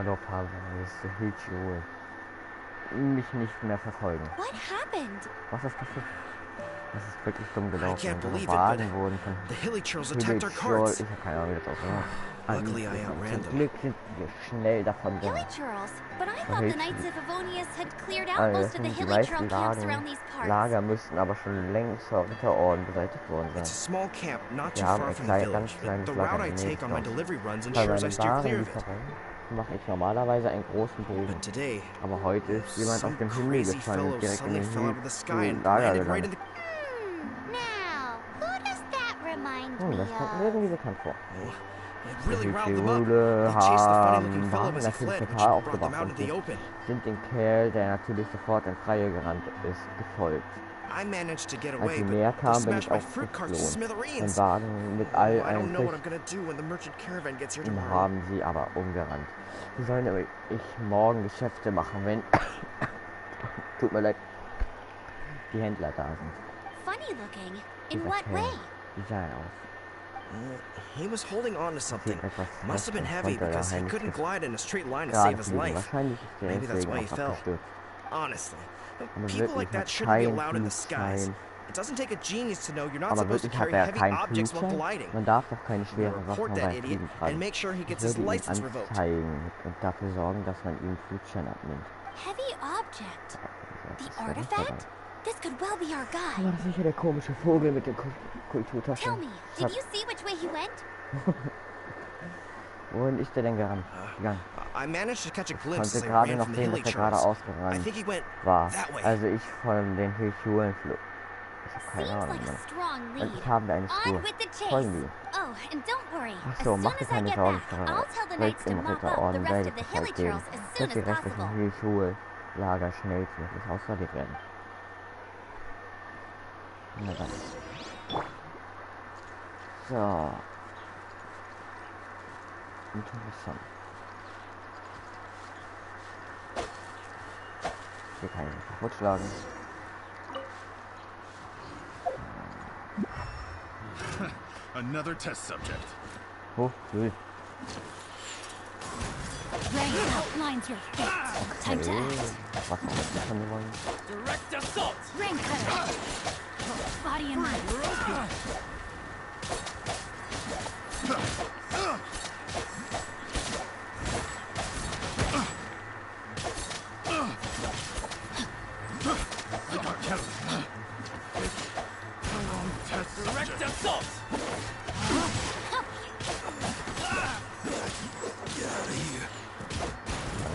darauf habe, dass Hilchio mich nicht mehr verfolgen. What happened? Was ist passiert? Das ist wirklich dumm I gelaufen. can't Unsere believe it, but Wagen wurden von the Hilichurls attacked our Hilchio, carts. ich habe keine Ahnung, wie das aussieht. Luckily, I outran Zum them. Glück sind wir schnell davon Hilly gerannt. Churls? But I thought the Knights of Favonius had cleared out Also most of the die Hilly Churl meisten camps around these parts. Lager müssten aber schon längst vom Ritterorden beseitigt worden It's a sein. small camp not too Wir haben far ein from the ganz village, but kleines the Lager route I in take on my Nächsdorf. delivery runs Bei ensures I meinen steer clear of it. Warenlieferungen mache ich normalerweise einen großen Bogen. But today, Aber heute ist jemand auf some dem Himmel crazy gefallen fellow und direkt in suddenly den fell out of the sky and Lager landed right in gelandet. the... Now, who does that remind me Das kommt mir of? irgendwie bekannt vor. It Die really riled them up. Hilchio They chased the funny-looking waren fellow as he natürlich fled, total which brought them aufgewacht out und into the open. sind dem Kerl, der natürlich sofort ins Freie gerannt ist, gefolgt. I managed to get Als away, sie but näher they kamen, bin smashed ich my auch fruit carts to geflohen. Mein smithereens. Wagen mit Oh, all I don't einem know what I'm Fisch gonna do when the merchant caravan gets here und tomorrow. haben sie aber umgerannt. Wie sollen aber ich morgen Geschäfte machen, wenn... Tut mir leid. Die Händler da sind. Funny looking. In Dieser what Kerl, way? wie sah er aus? He was holding on to something. Sieht etwas Must have been fest und heavy konnte er because he heimlich couldn't glide in a straight line to gerade save his fliegen. life. Wahrscheinlich ist der Maybe that's deswegen why he auch fell. abgestürzt. Honestly, Aber people wirklich like that hat shouldn't be kein allowed in the skies. Flugschein. It doesn't take a genius to know you're not Aber supposed to wirklich hat carry er heavy keinen objects while Flugschein? gliding. Man darf doch keine We'll schweren Waffen report that beim idiot Fliegen and tragen. make sure he Ich gets his würde ihn license revoked. anzeigen und dafür sorgen, dass man ihm Flugschein abnimmt. Heavy object. Das The ist ja nicht artifact? dabei. This could well be our guy. Aber das ist sicher der komische Vogel mit der Tell Kulturtasche. me, did you see which way he went? Wohin ist er denn gegangen? I managed to catch a Ich glimpse konnte as I gerade ran noch from the sehen, dass er gerade Hilichurls. I ausgerannt think he went war, that way. also ich von den Hilchiolen flog. Ich habe keine Seems Ahnung like a mehr. strong lead. Endlich haben wir eine On Spur. with the chase. Folgen wir. Oh, and don't worry. Ach As so, soon mach dir as I keine get Sorgen, back, I'll tell the Weg Knights to im mop up the Ritterorden rest werde of the ich Bescheid Hilly geben, Churls as dass soon die as restlichen possible. Hilchioel-Lager schnellstmöglich ausradiert werden. Na dann. So. Interessant. Hier kann ich nicht kaputt schlagen. Another test subject. Oh, cool. Rank outlines your fate. Time to act. Was auch immer von mir wollen. Direct assault! Rank cutter. Body and mind. Direct assault!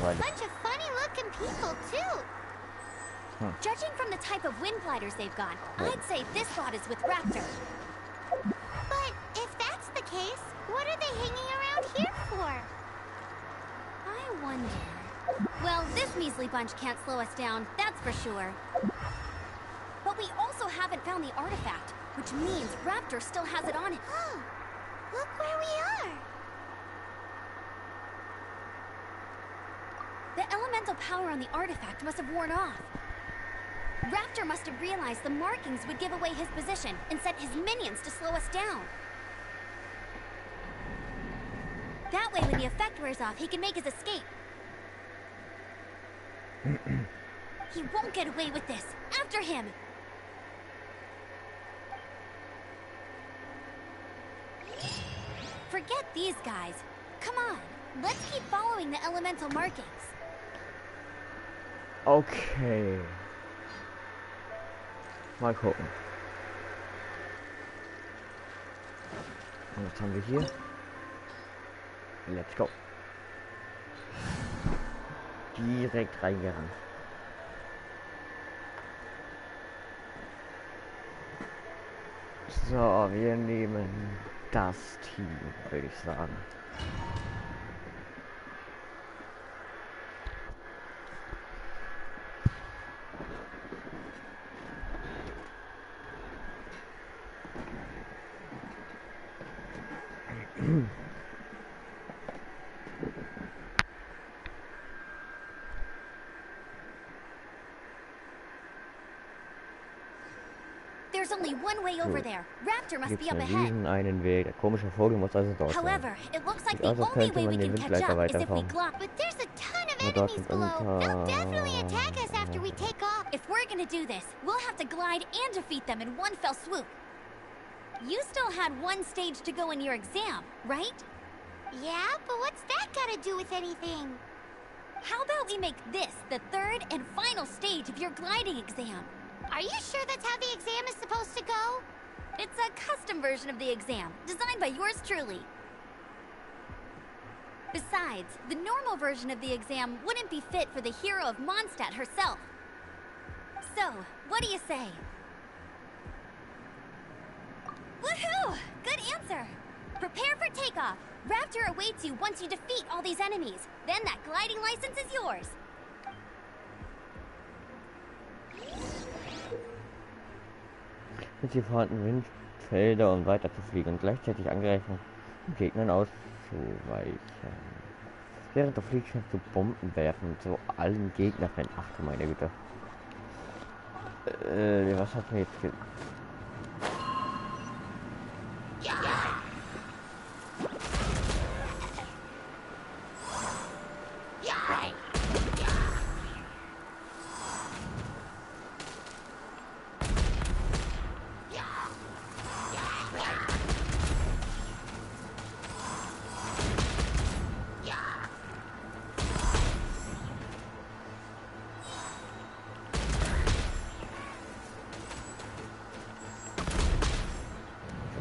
Bunch of funny-looking people, too. Judging from the type of wind gliders they've got, I'd say this lot is with Raptor. But if that's the case, what are they hanging around here for? I wonder. Well, this measly bunch can't slow us down, that's for sure. But we also haven't found the artifact, which means Raptor still has it on him. Oh, look where we are. The elemental power on the artifact must have worn off. Raptor must have realized the markings would give away his position and sent his minions to slow us down. That way, when the effect wears off, he can make his escape. He won't get away with this. After him! Forget these guys. Come on, let's keep following the elemental markings. Okay. Mal gucken. Und was haben wir hier? Let's go. Direkt reingerannt. So, wir nehmen das Team, würde ich sagen. There's only one way over there. Raptor must Gibt's be up nur ahead. diesen einen Weg. Der komische Vogel muss also dort sein. However, it looks like Sieht the aus, als only könnte way man we den can catch Windleiter up is if we weiterfahren. glide. But there's a enemies below. They'll definitely attack us after we take off. If we're gonna do this, we'll have to glide and defeat them in one fell swoop. You still had one stage to go in your exam, right? Yeah, but what's that got to do with anything? How about we make this the third and final stage of your gliding exam? Are you sure that's how the exam is supposed to go? It's a custom version of the exam, designed by yours truly. Besides, the normal version of the exam wouldn't be fit for the hero of Mondstadt herself. So, what do you say? Woohoo! Good answer! Prepare for takeoff. Raptor awaits you once you defeat all these enemies. Then that gliding license is yours. Mit die vorhandenen Windfelder, um weiter zu fliegen und gleichzeitig angreifen, um Gegnern auszuweichen. Während du fliegst, kannst du Bomben werfen und so allen Gegnern rennen. Ach du meine Güte. Was hat mir jetzt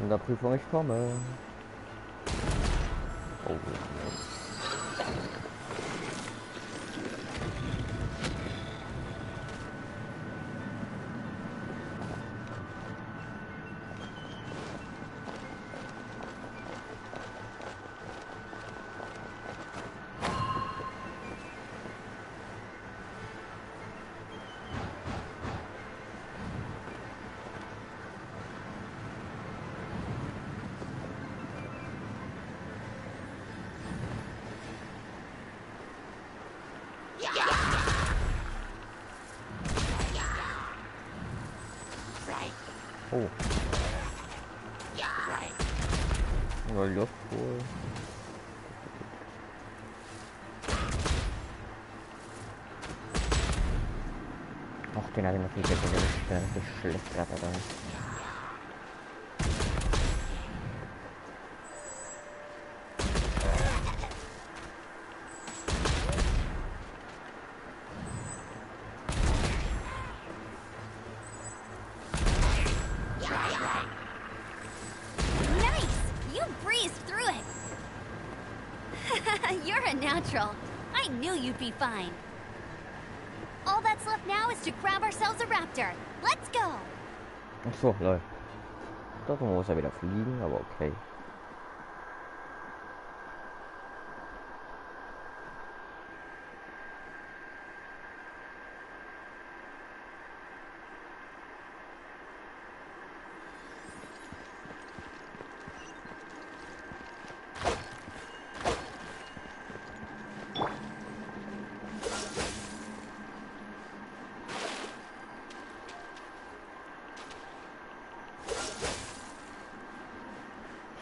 in der Prüfung ich komme. Oh. Oh. Nur Luft wohl. Ach, den habe ich noch nicht gesehen, der ist schlecht gerade dabei. You're a natural. I knew you'd be fine. All that's left now is to grab ourselves a raptor. Let's go! Ach so, lol. Dort muss er wieder fliegen, aber okay.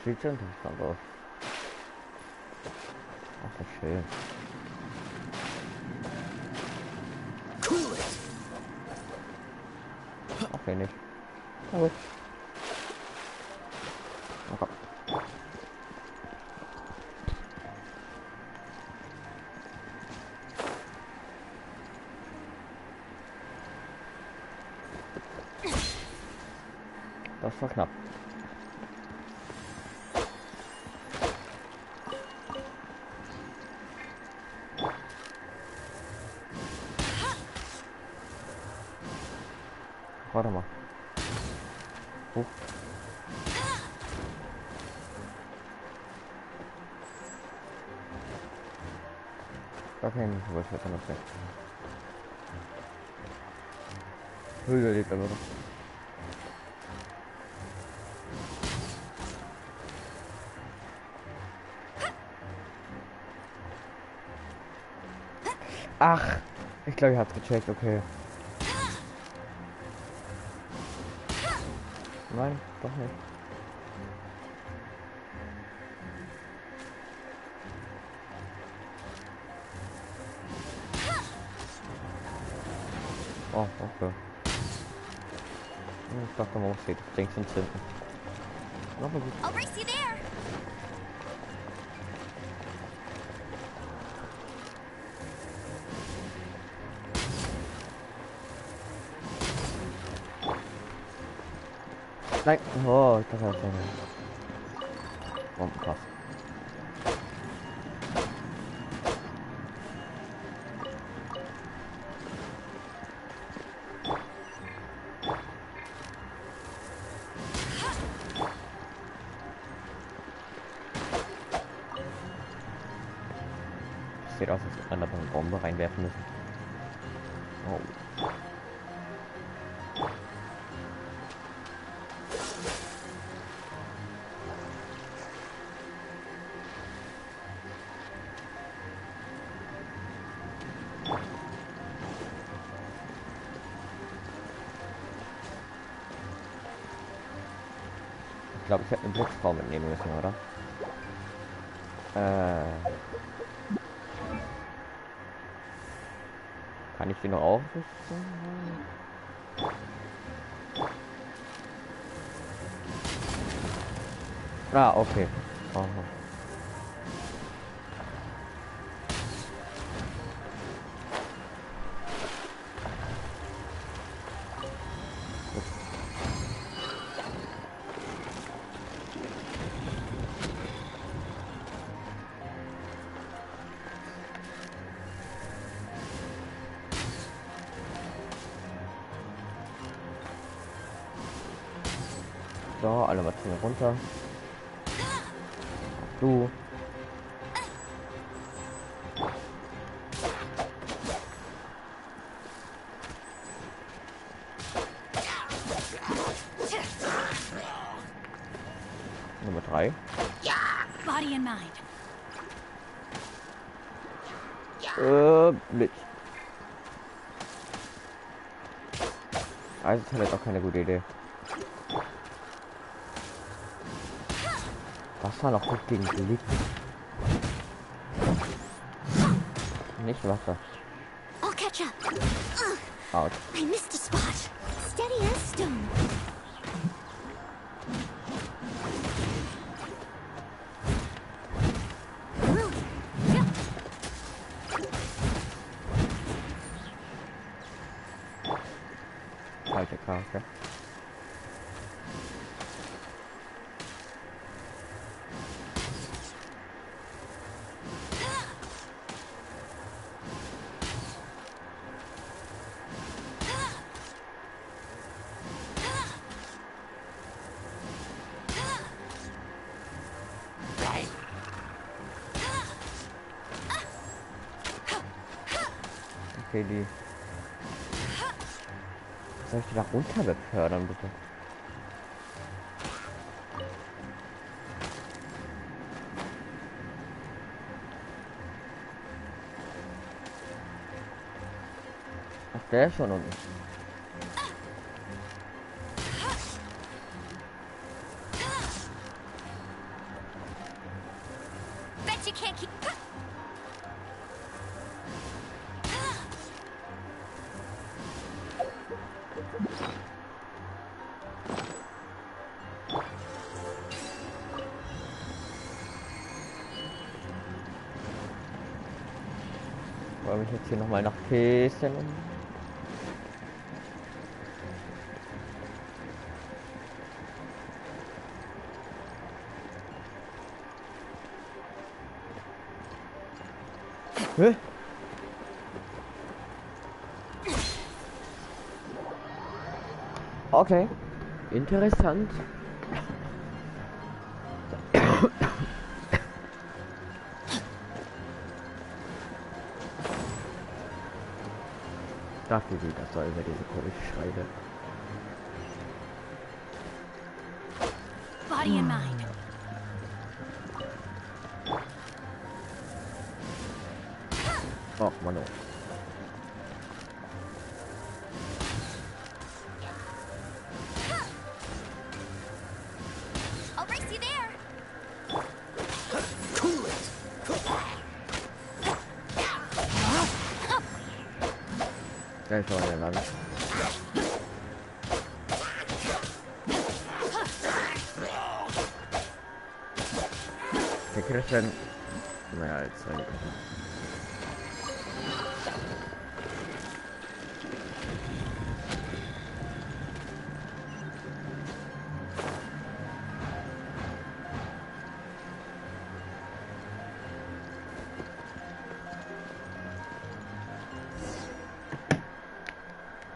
Sieht schon interessant aus. Ach, das ist schön. Okay, nicht. Na gut. Okay. Das war knapp. Warte mal. Hoch. Okay, nicht, wo ich weiter noch weg. Höhe liegt aber noch. Ach, ich glaube, ich hab's gecheckt, okay. Nein, doch nicht. Oh, okay. Ich dachte, man muss hier das Ding entzünden. Aber gut. I'll race you there. Nein! Oh, das war schon. Bombenpass. Sieht aus, als ob man da eine Bombe reinwerfen müssen. Oh. Ich glaube, ich hätte einen Blitzfrau mitnehmen müssen, oder? Kann ich die noch aufrüsten? Ah, okay. Aha. So, alle mal zu mir runter. Du. Nummer 3. Body in mind. Blitz. Also ist auch keine gute Idee. Was war noch gut gegen Blitz? Nicht Wasser. I'll catch up. Out. I missed a spot. Steady as stone. Falsche Karte. Okay, die. Soll ich die da runter befördern, bitte? Ach, der ist schon unten. Bet you can't keep. Wollen mich jetzt hier nochmal nach Käschen um. Hä? Okay. Interessant. Dachte sie, das soll über diese komische Schreibe. Body in mind. Oh, Mano. I'll race you there. Cool it. Ja, ich war ja lang. Okay, das werden mehr als ein.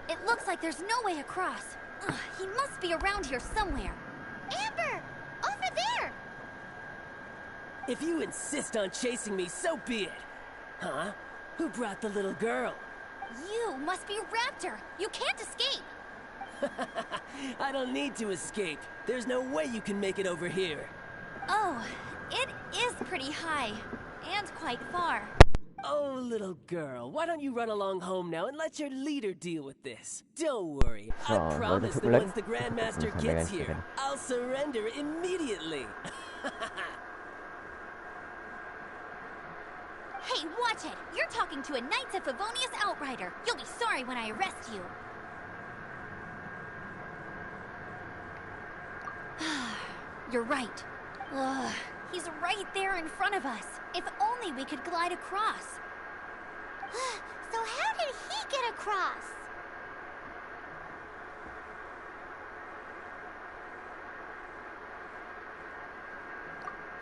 It looks like there's no way across. Ugh, he must be around here somewhere. Amber! Over there! If you insist on chasing me, so be it. Huh? Who brought the little girl? You must be Raptor. You can't escape. I don't need to escape. There's no way you can make it over here. Oh, it is pretty high. And quite far. Oh, little girl, why don't you run along home now and let your leader deal with this? Don't worry. I So, promise Leute, that tut mir once the Grandmaster leid. gets here, I'll surrender immediately. Hey, watch it! You're talking to a Knights of Favonius outrider. You'll be sorry when I arrest you. You're right. Ugh, he's right there in front of us. If only we could glide across. So how did he get across?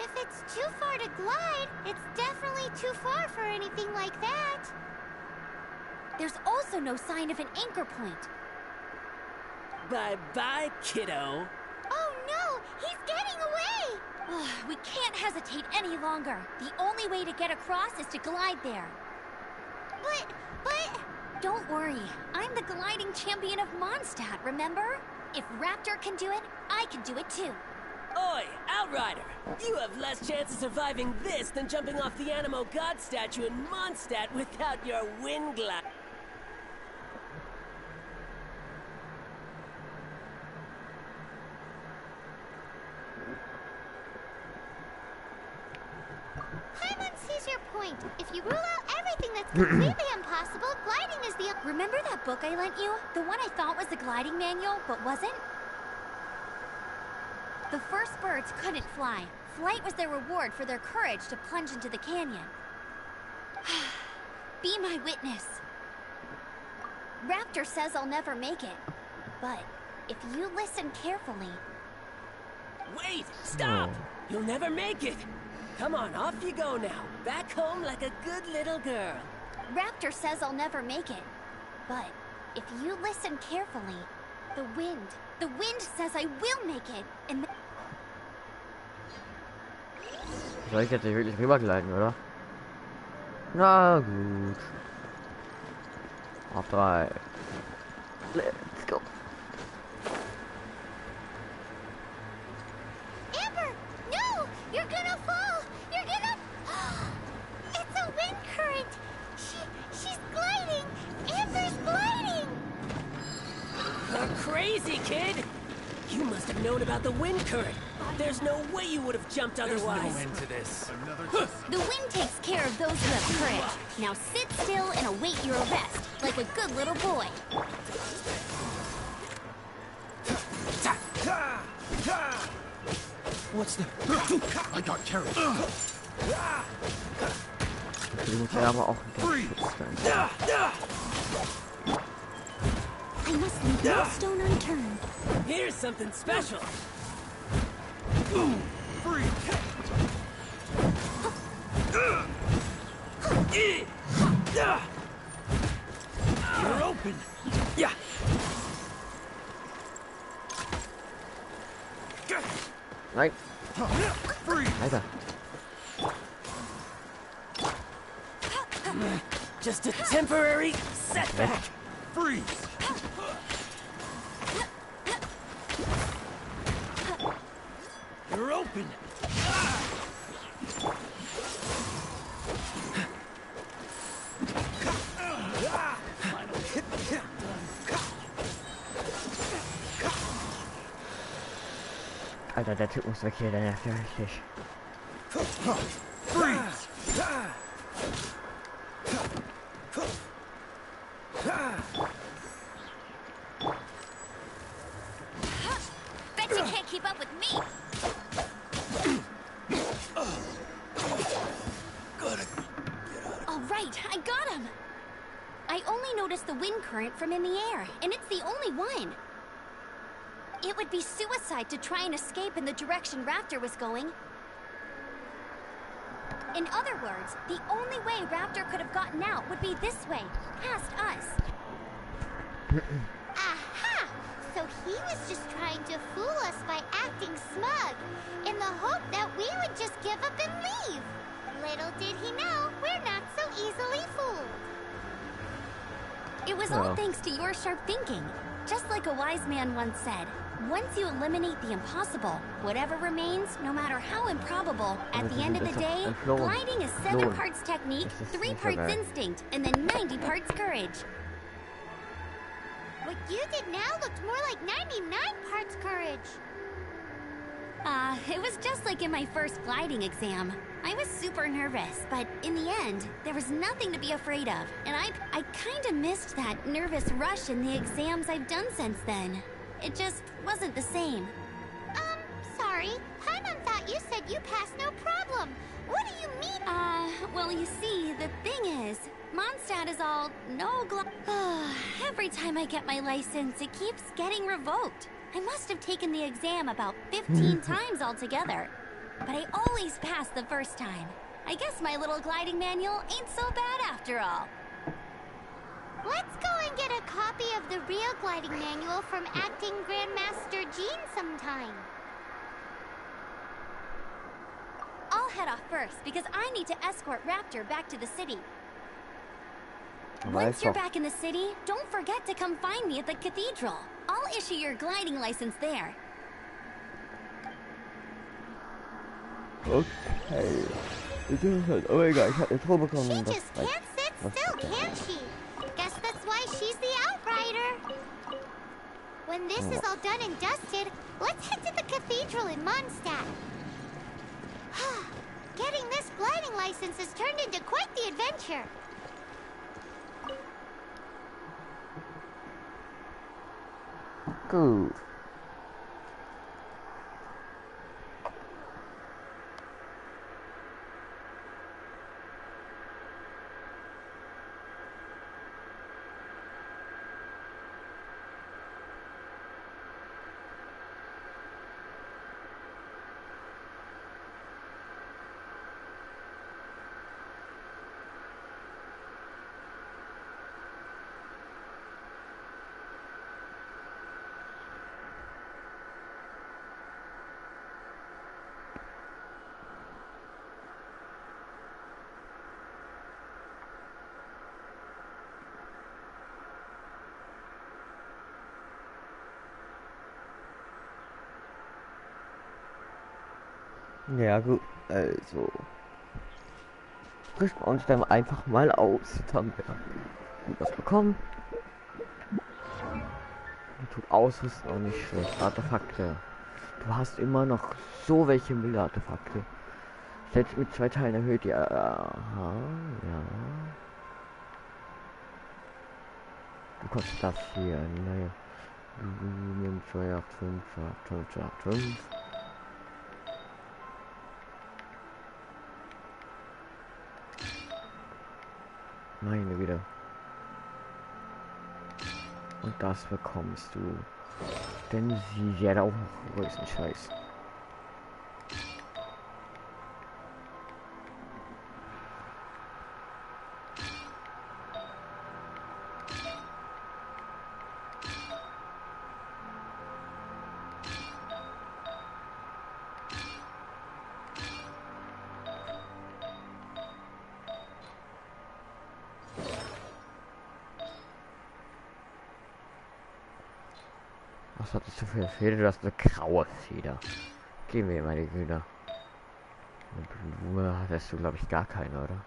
If it's too far to glide, it's definitely too far for anything like that. There's also no sign of an anchor point. Bye-bye, kiddo. Oh no, he's getting away! Ugh, we can't hesitate any longer. The only way to get across is to glide there. But... Don't worry. I'm the gliding champion of Mondstadt, remember? If Raptor can do it, I can do it too. Oi, Outrider! You have less chance of surviving this than jumping off the Animo God statue in Mondstadt without your wind glide. Paimon sees your point. If you rule out everything that's completely impossible, gliding is the... Remember that book I lent you? The one I thought was the gliding manual, but wasn't? The first birds couldn't fly. Flight was their reward for their courage to plunge into the canyon. Be my witness. Raptor says I'll never make it. But if you listen carefully... Wait! Stop! You'll never make it! Come on, off you go now. Back home like a good little girl. Raptor says I'll never make it. But if you listen carefully, the wind says I will make it. And Soll ich jetzt nicht wirklich rübergleiten, oder? Na gut. Auf 3. Let's go. Amber! No! You're gonna fall! You're gonna... It's a wind current! She's gliding! Amber's gliding! You're crazy, kid! You must have known about the wind current. There's no way you would have jumped otherwise. There's no end to this. Another test. the wind takes care of those who have courage. Now sit still and await your arrest, like a good little boy. What's the... I got carried. Die muss ja aber auch geschützt sein. I must leave no stone unturned. Here's something special. You're open. Yeah. Nein, Freeze. Alter. Just a temporary setback. Freeze. You're open. Alter, der Typ muss weg hier, der nervt ja richtig. Freeze. Bet you can't keep up with me. right, I got him. I only noticed the wind current from in the air, and it's the only one. It would be suicide to try and escape in the direction Raptor was going. In other words, the only way Raptor could have gotten out would be this way, past us. Aha! So he was just trying to fool us by acting smug, in the hope that we would just give up and leave. Little did he know, we're not so easily fooled. It was all thanks to your sharp thinking. Just like a wise man once said, once you eliminate the impossible, whatever remains, no matter how improbable, at the end of the day, gliding is 7 parts technique, 3 parts instinct, and then 90 parts courage. What you did now looked more like 99 parts courage. It was just like in my first gliding exam. I was super nervous, but in the end, there was nothing to be afraid of. And I kinda missed that nervous rush in the exams I've done since then. It just wasn't the same. Sorry. Paimon thought you said you passed no problem. What do you mean? Well, you see, the thing is, Mondstadt is all no every time I get my license, it keeps getting revoked. I must have taken the exam about 15 times altogether. But I always pass the first time. I guess my little gliding manual ain't so bad after all. Let's go and get a copy of the real gliding manual from Acting Grandmaster Jean sometime. I'll head off first because I need to escort Raptor back to the city. Once you're back in the city, don't forget to come find me at the cathedral. I'll issue your gliding license there. Okay. Oh my gosh, ich hab eine Tour bekommen. She just can't sit still, can she? Guess that's why she's the outrider. When this is all done and dusted, let's head to the cathedral in Mondstadt. Getting this gliding license has turned into quite the adventure. Gut. Ja gut, also richten wir uns dann einfach mal aus. Jetzt haben wir gut was bekommen. Tut ausrüsten auch nicht schlecht. Artefakte. Du hast immer noch so welche milde Artefakte. Selbst mit 2 Teilen erhöht die. Aha, ja. Du kostet das hier. Naja. 285, 285. Meine wieder. Und das bekommst du. Denn sie hat auch noch größten Scheiß. Was hattest du für eine Feder? Du hast eine graue Feder. Gehen wir, meine Güter. Eine Blume hattest du, glaube ich, gar keine, oder?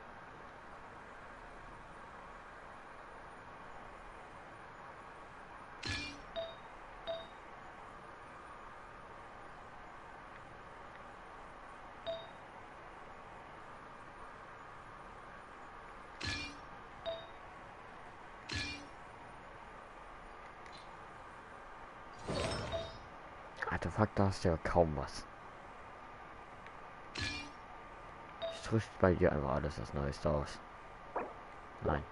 Artefakt, da hast du ja kaum was. Ich rüste bei dir einfach alles das Neueste aus. Nein.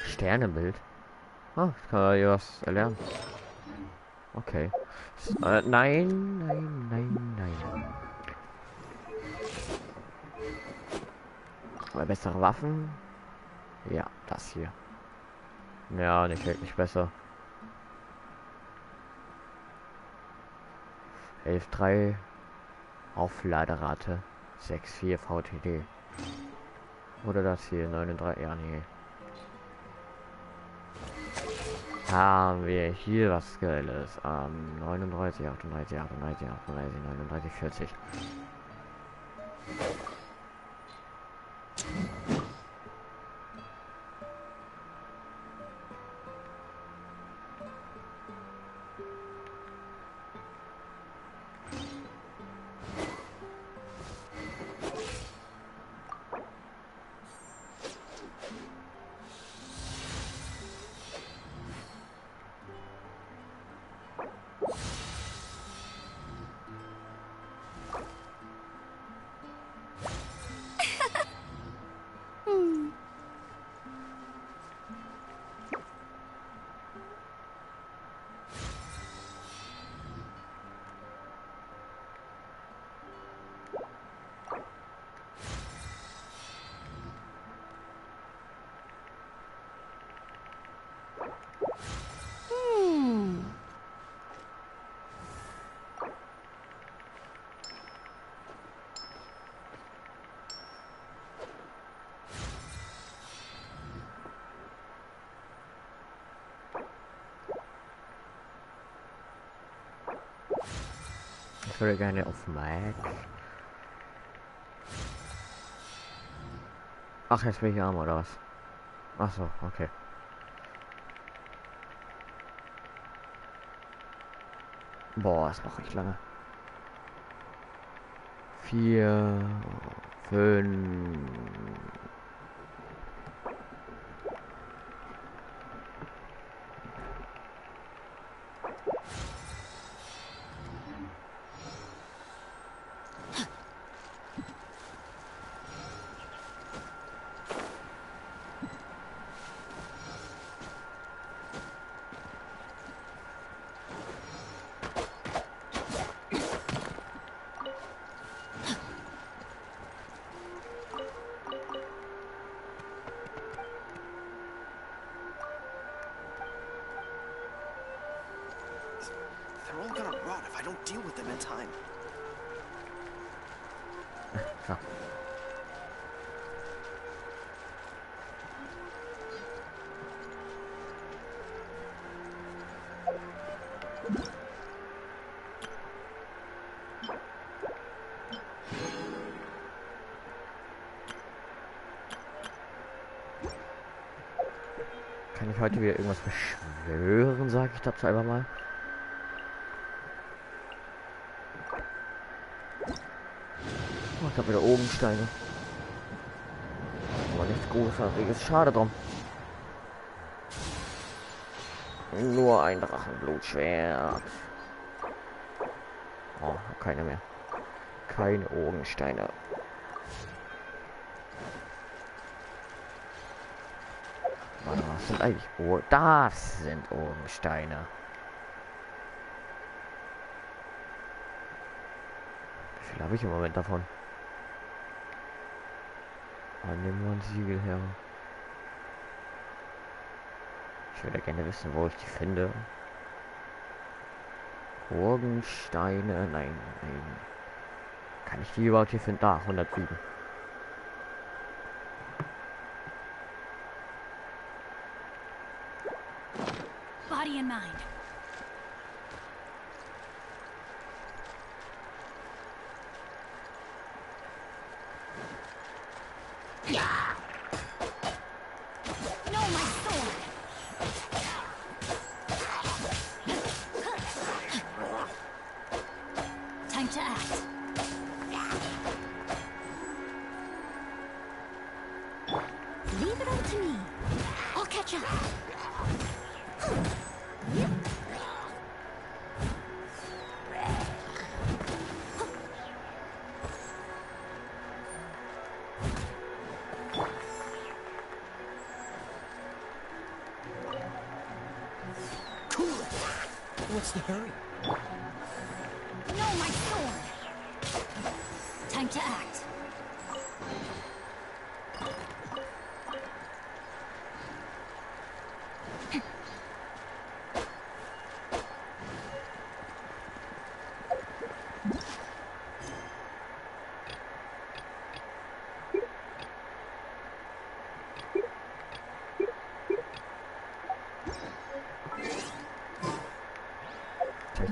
Sternenbild. Ah, ich kann hier was erlernen. Okay. Nein, nein, nein, nein. Aber bessere Waffen? Ja, das hier. Ja, nicht wirklich besser. 11,3 Aufladerate. 6,4 VTD. Oder das hier, 39, ja, nee. Haben wir hier was Geiles. 39, 38, 38, 38, 39, 40. Ich würde gerne auf Mac. Ach, jetzt bin ich arm oder was? Ach so, okay. Boah, ist noch nicht lange. 4, 5. They're all gonna rot if I don't deal with them in time. Ja. Kann ich heute wieder irgendwas beschwören, sage ich dazu einfach mal. Oh, ich habe wieder Obensteine. Aber nichts Großartiges. Schade drum. Nur ein Drachenblutschwert. Oh, keine mehr. Keine Ogensteine. Warte mal, was sind eigentlich Das sind Ogensteine. Wie viel habe ich im Moment davon? Nehmen wir ein Siegel her. Ich würde gerne wissen, wo ich die finde. Burgensteine, nein. Kann ich die überhaupt hier finden? Da, 107. Body in mind. No, my sword. Time to act. Leave it all to me. I'll catch up. Cool it. What's the hurry? No, my sword. Time to act.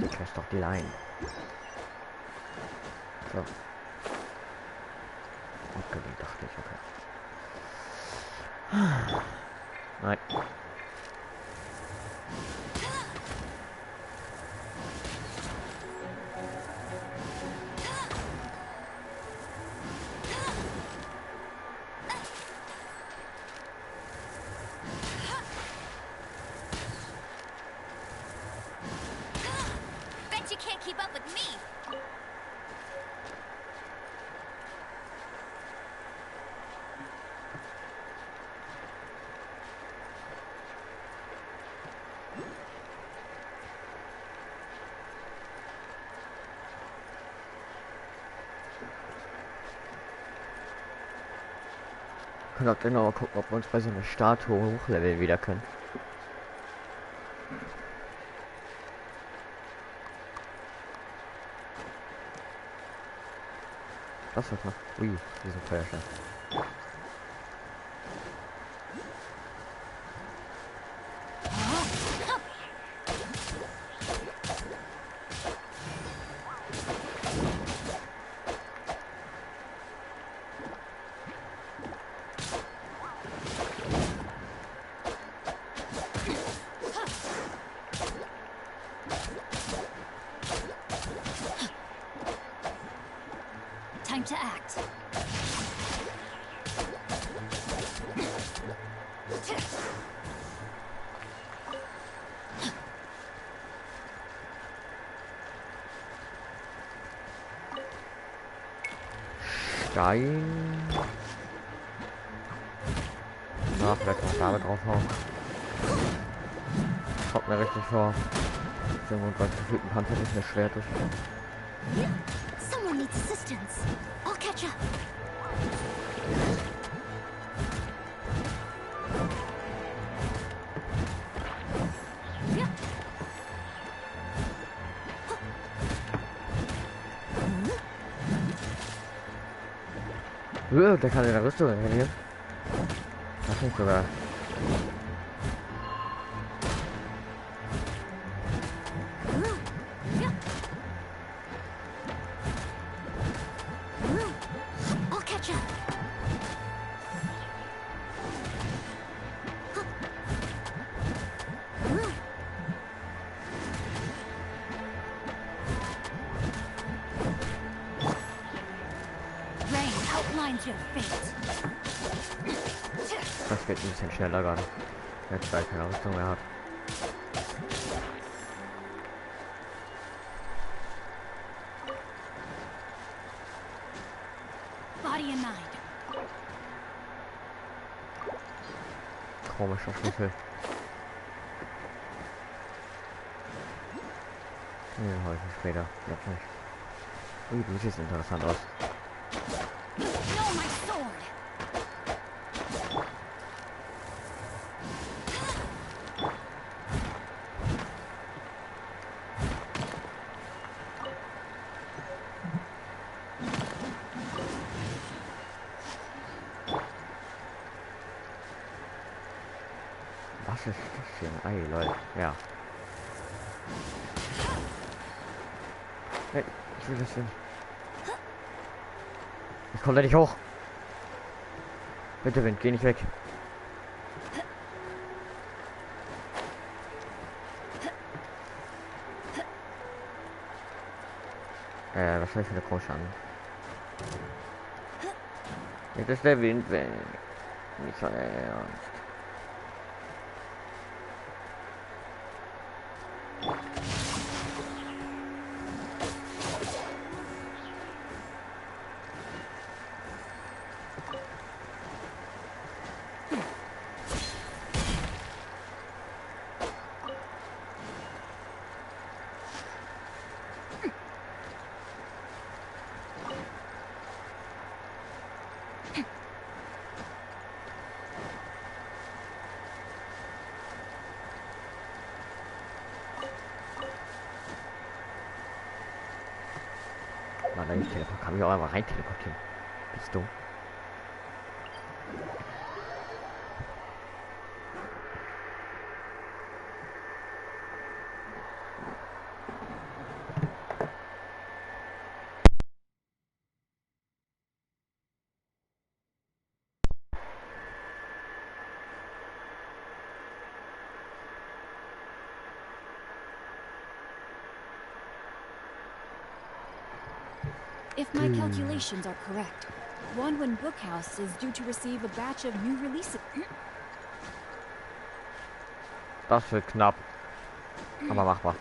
Du kriegst doch die Line. So. Okay, die dachte ich, okay. Nein. Bet you can't keep up with me. Können auch genau mal gucken, ob wir uns bei so einer Statue hochleveln wieder können. Das wird noch. Ui, diesen Feuerstein. Time to act. Stein. Na, vielleicht noch damit draufhauen. Kommt mir richtig vor. Irgendwo bei gefühlten Panzer nicht mehr schwer durch. Someone needs assistance. I'll catch up. Der kann in der Rüstung reagieren. Das nicht sogar. I'll catch up. Rain outlines your fate. Das geht ein bisschen schneller gerade. Jetzt weil keine Rüstung mehr hat. Body in mind. Komischer Schlüssel. Nee, heute später. Jetzt nicht. Ui, du siehst interessant aus. No, my sword. Was ist das für ein Ei, Leute? Ja. Hey, ich will das hin. Ich komme da nicht hoch. Bitte, Wind, geh nicht weg. Was soll ich für eine Krosche an? Jetzt ist der Wind weg. Nicht so ernst. Kann mich auch einfach rein teleportieren. Bist du? If my calculations are correct, Wanwen Bookhouse is due to receive a batch of new releases. Das wird knapp. Aber machbar.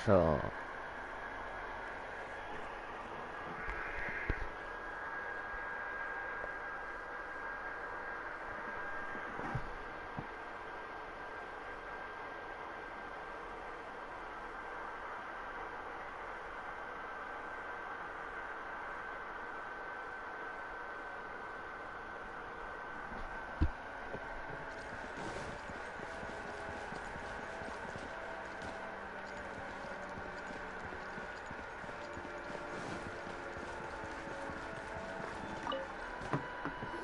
So.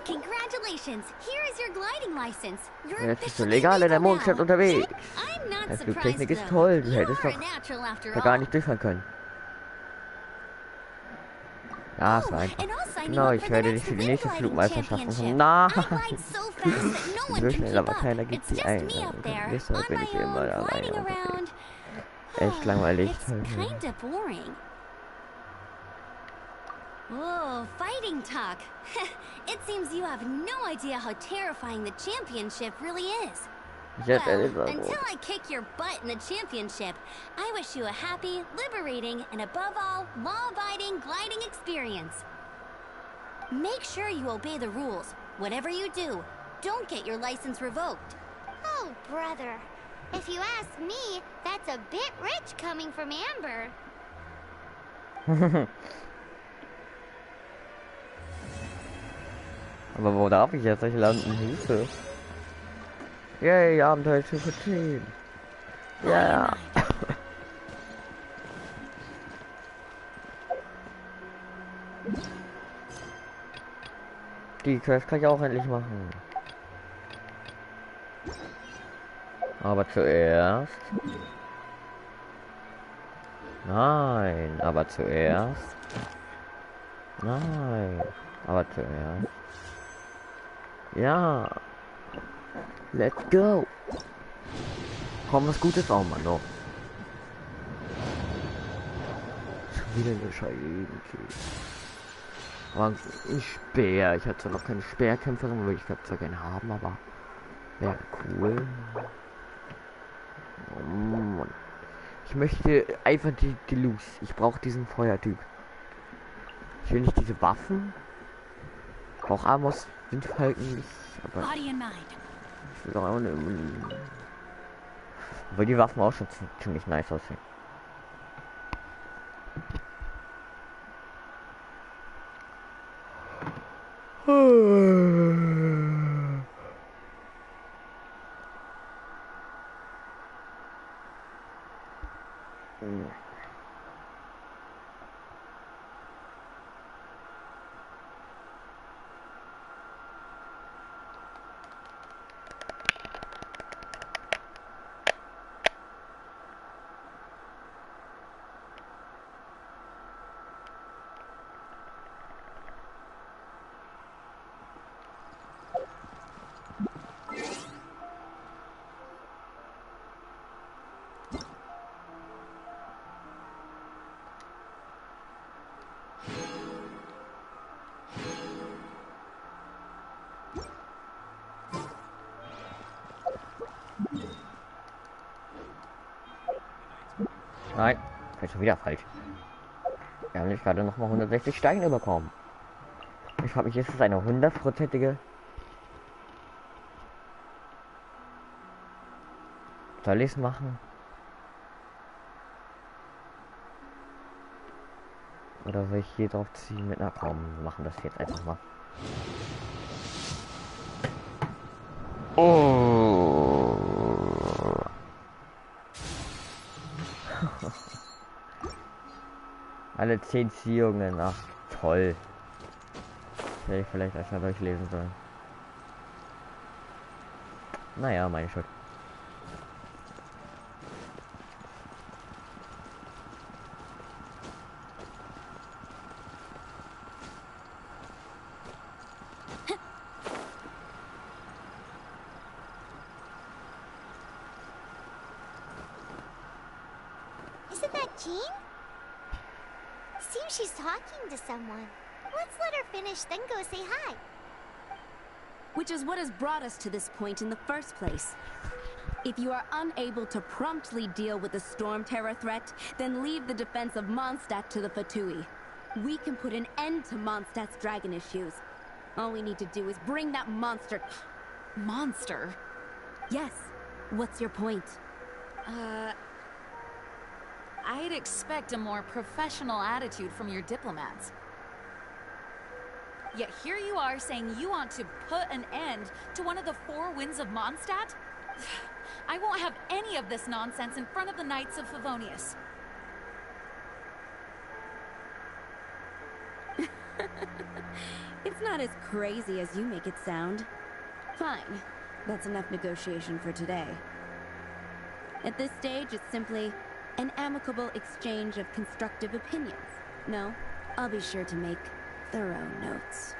Congratulations! Here is your gliding license. You're Jetzt bist du officially legal in der legal Mondstadt now. unterwegs. I'm not Die surprised Flugtechnik ist though. toll. Du You hättest are doch a natural after da gar all. nicht durchfahren können. Ja, es Oh, war einfach. and I'll sign you Genau, up ich for the werde dich next für die nächste Wind Flugmeisterschaft Gliding machen. Championship. Nein! I glide so fast that no one So can schnell, keep aber up. keiner gibt It's die just ein. me up there, Deshalb on bin my ich immer own, alleine gliding unterwegs. around. Echt langweilig. It's kinda boring. Oh, fighting talk. It seems you have no idea how terrifying the championship really is. Jetzt Well, erlebt until I kick your butt in the championship, I wish you a happy, liberating, and above all, law-abiding gliding experience. Make sure you obey the rules. Whatever you do, don't get your license revoked. Oh, brother. If you ask me, that's a bit rich coming from Amber. Aber wo darf ich jetzt nicht landen? Hilfe. Yay, Abenteuer zu 10. Ja. Die Quest kann ich auch endlich machen. Aber zuerst. Nein, aber zuerst. Nein, aber zuerst. Ja. Let's go. Komm, was Gutes auch mal noch. Schon wieder eine Scheibe. Aber ein Speer. Ich hatte noch keine Speerkämpferin, würde ich glaube zwar gerne haben, aber wäre cool. Oh Mann. Ich möchte einfach die Deluxe. Ich brauche diesen Feuertyp. Ich will nicht diese Waffen. Ich brauche Amos Windfalken nicht. Aber Body and mind. ich will auch eine Obwohl die Waffen auch schon ziemlich nice aussehen. Nein, das ist schon wieder falsch. Wir haben nicht gerade noch mal 160 Steine bekommen. Ich frage mich, ist es eine 100%ige? Soll ich es machen? Oder soll ich hier drauf ziehen mit einer Komm? Wir machen das jetzt einfach mal. Oh. Alle 10 Ziehungen, ach toll. Das hätte ich vielleicht erstmal durchlesen sollen. Naja, meine Schuld. Isn't that Jean? Seems she's talking to someone. Let's let her finish, then go say hi. Which is what has brought us to this point in the first place. If you are unable to promptly deal with the Storm Terror threat, then leave the defense of Mondstadt to the Fatui. We can put an end to Mondstadt's dragon issues. All we need to do is bring that monster... Monster? Yes. What's your point? I'd expect a more professional attitude from your diplomats. Yet here you are saying you want to put an end to one of the 4 winds of Mondstadt? I won't have any of this nonsense in front of the Knights of Favonius. It's not as crazy as you make it sound. Fine. That's enough negotiation for today. At this stage, it's simply an amicable exchange of constructive opinions. No, I'll be sure to make thorough notes.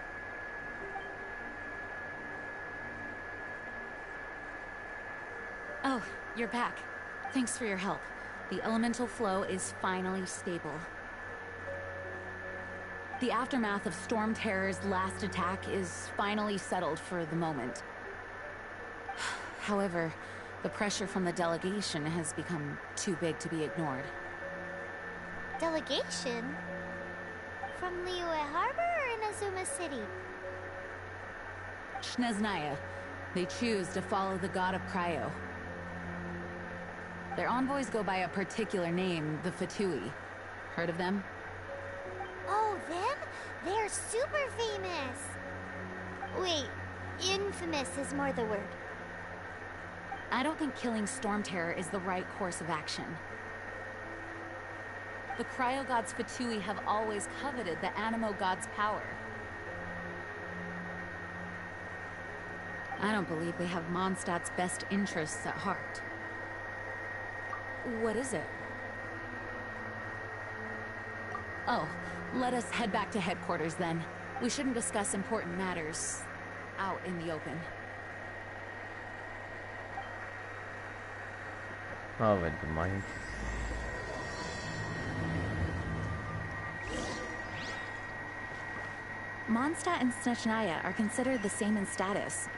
Oh, you're back. Thanks for your help. The elemental flow is finally stable. The aftermath of Storm Terror's last attack is finally settled for the moment. However, the pressure from the delegation has become too big to be ignored. Delegation? From Liyue Harbor or Inazuma City? Snezhnaya. They choose to follow the god of Cryo. Their envoys go by a particular name, the Fatui. Heard of them? Oh, them? They're super famous! Wait, infamous is more the word. I don't think killing Storm Terror is the right course of action. The Cryo God's Fatui have always coveted the Animo God's power. I don't believe they have Mondstadt's best interests at heart. What is it? Oh, let us head back to headquarters then. We shouldn't discuss important matters out in the open. Oh, wenn du meinst. Mondstadt and Snezhnaya are considered the same in status.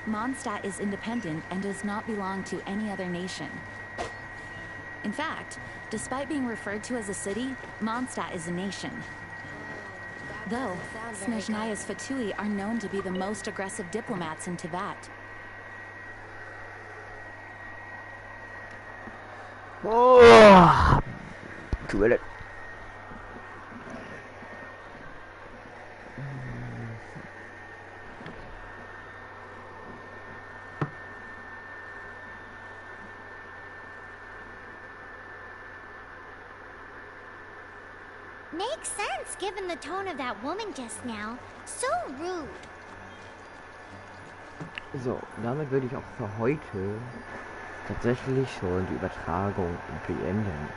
Mondstadt is independent and does not belong to any other nation. In fact, despite being referred to as a city, Mondstadt is a nation. Though, Snezhnaya's Fatui are known to be the most aggressive diplomats in Teyvat. Oh, tut mir leid. Makes sense given the tone of that woman just now. So rude. So, damit würde ich auch für heute tatsächlich schon die Übertragung beenden.